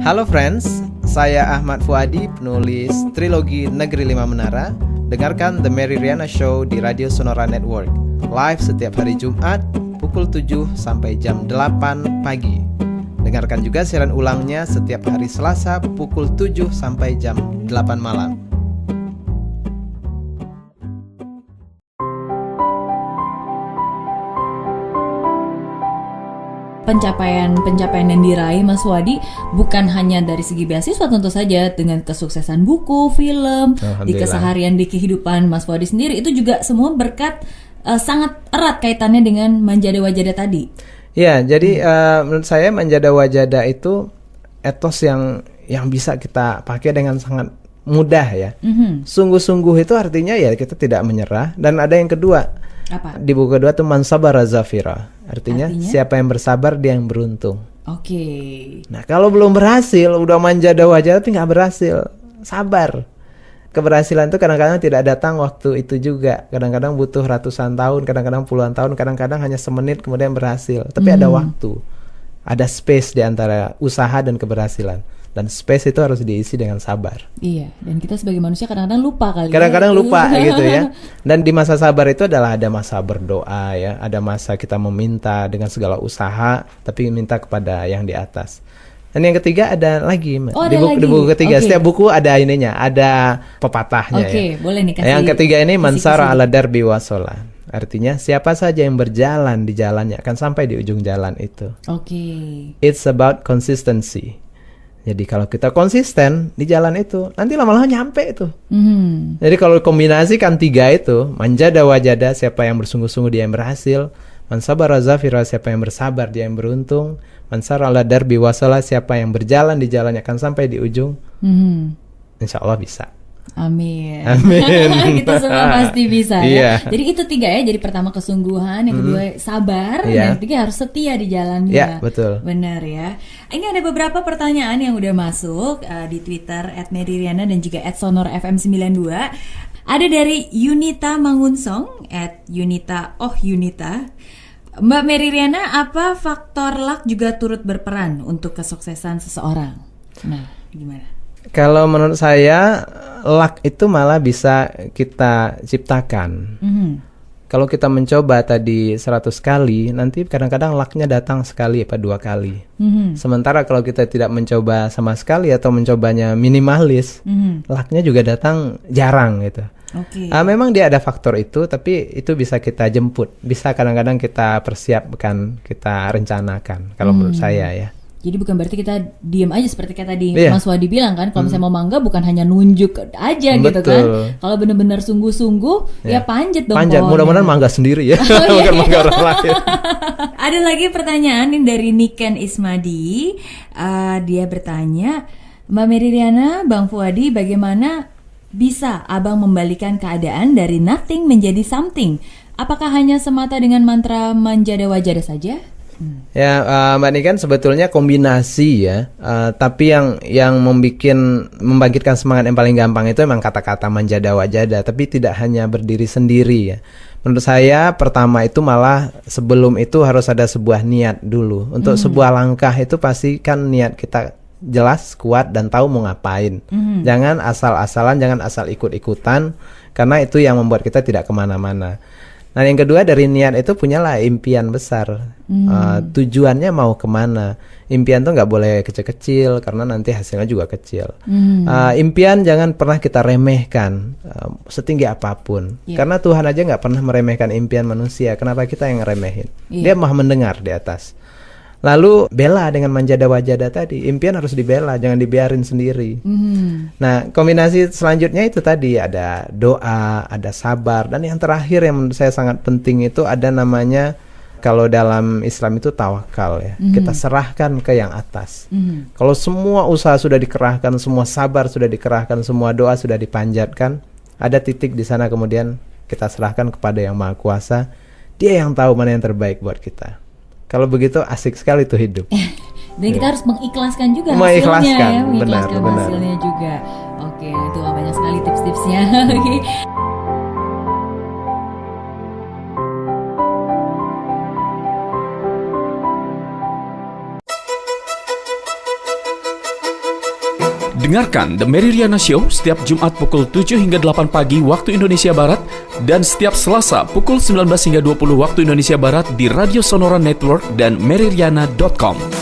Halo friends, saya Ahmad Fuadi, penulis Trilogi Negeri Lima Menara. Dengarkan The Mary Riana Show di Radio Sonora Network, live setiap hari Jumat pukul 7 sampai jam 8 pagi. Dengarkan juga siaran ulangnya setiap hari Selasa pukul 7 sampai jam 8 malam. Pencapaian yang diraih Mas Wadi bukan hanya dari segi beasiswa tentu saja, dengan kesuksesan buku, film, di keseharian, di kehidupan Mas Wadi sendiri, itu juga semua berkat sangat erat kaitannya dengan Manjada Wajada tadi. Ya, jadi menurut saya Manjada Wajada itu etos yang bisa kita pakai dengan sangat mudah ya. Sungguh-sungguh itu artinya ya kita tidak menyerah. Dan ada yang kedua. Apa? Di buku kedua tuh man sabara zafira. Artinya siapa yang bersabar dia yang beruntung. Oke. Nah, kalau belum berhasil, udah manjada wajah tapi nggak berhasil, sabar. Keberhasilan itu kadang-kadang tidak datang waktu itu juga. Kadang-kadang butuh ratusan tahun, kadang-kadang puluhan tahun, kadang-kadang hanya semenit kemudian berhasil. Tapi ada waktu, ada space di antara usaha dan keberhasilan. Dan space itu harus diisi dengan sabar. Iya, dan kita sebagai manusia kadang-kadang lupa kali. Kadang-kadang lupa gitu ya. Dan di masa sabar itu adalah ada masa berdoa ya, ada masa kita meminta dengan segala usaha, tapi minta kepada yang di atas. Dan yang ketiga ada lagi di buku ketiga. Setiap buku ada ininya, ada pepatahnya ya. Boleh nih kasih. Yang ketiga ini mansara ala darbi wasola. Artinya siapa saja yang berjalan di jalannya akan sampai di ujung jalan itu. It's about consistency. Jadi kalau kita konsisten di jalan itu, nanti lama-lama nyampe itu. Jadi kalau kombinasikan tiga itu, manjada wajada, siapa yang bersungguh-sungguh dia yang berhasil. Mansabara zafira, siapa yang bersabar dia yang beruntung. Mansara ala darbi wasala, siapa yang berjalan di jalannya akan sampai di ujung. Insya Allah bisa. Amin. Amin. Kita semua pasti bisa ya. Iya. Jadi itu tiga ya. Jadi pertama kesungguhan, yang kedua sabar, dan yang ketiga harus setia di jalannya. Iya, betul. Benar ya. Ini ada beberapa pertanyaan yang udah masuk di Twitter @Meririana dan juga @SonorFM92. Ada dari Yunita Mangunsong @Yunita Yunita. Mbak Meririana, apa faktor luck juga turut berperan untuk kesuksesan seseorang? Nah, gimana? Kalau menurut saya, luck itu malah bisa kita ciptakan. Kalau kita mencoba tadi 100 kali, nanti kadang-kadang lucknya datang sekali atau 2 kali. Sementara kalau kita tidak mencoba sama sekali atau mencobanya minimalis, lucknya juga datang jarang gitu. Memang dia ada faktor itu, tapi itu bisa kita jemput. Bisa kadang-kadang kita persiapkan, kita rencanakan. Kalau menurut saya ya. Jadi bukan berarti kita diem aja seperti kayak tadi Mas Wadi bilang kan, kalau misalnya mau mangga bukan hanya nunjuk aja gitu kan. Kalau benar-benar sungguh-sungguh ya panjat dong. Panjat, mudah-mudahan mangga sendiri ya, bukan mangga orang lain. Ada lagi pertanyaan ini dari Niken Ismadi. Dia bertanya, Mbak Meririana, Bang Fuadi, bagaimana bisa Abang membalikan keadaan dari nothing menjadi something? Apakah hanya semata dengan mantra manjada wajada saja? Ya, Mbak Niken, sebetulnya kombinasi ya. Tapi yang membangkitkan semangat yang paling gampang itu memang kata-kata manjada wajada, tapi tidak hanya berdiri sendiri ya. Menurut saya pertama itu malah sebelum itu harus ada sebuah niat dulu. Untuk sebuah langkah itu pastikan niat kita jelas, kuat, dan tahu mau ngapain. Jangan asal-asalan, jangan asal ikut-ikutan, karena itu yang membuat kita tidak kemana-mana. Nah, yang kedua, dari niat itu punyalah impian besar. Tujuannya mau kemana. Impian tuh nggak boleh kecil-kecil, karena nanti hasilnya juga kecil. Impian jangan pernah kita remehkan, setinggi apapun. Karena Tuhan aja nggak pernah meremehkan impian manusia. Kenapa kita yang ngeremehin? Dia maha mendengar di atas. Lalu bela dengan manjada wajada tadi. Impian harus dibela, jangan dibiarin sendiri. Nah, kombinasi selanjutnya itu tadi ada doa, ada sabar, dan yang terakhir yang menurut saya sangat penting itu ada namanya, kalau dalam Islam itu tawakal ya. Kita serahkan ke yang atas. Kalau semua usaha sudah dikerahkan, semua sabar sudah dikerahkan, semua doa sudah dipanjatkan, ada titik di sana kemudian kita serahkan kepada Yang Maha Kuasa. Dia yang tahu mana yang terbaik buat kita. Kalau begitu asik sekali tuh hidup. Dan kita harus mengikhlaskan juga hasilnya ya, mengikhlaskan benar. hasilnya juga. Oke, itu banyak sekali tips-tipsnya. Dengarkan The Mary Riana Show setiap Jumat pukul 7 hingga 8 pagi waktu Indonesia Barat dan setiap Selasa pukul 19 hingga 20 waktu Indonesia Barat di Radio Sonora Network dan maryriana.com.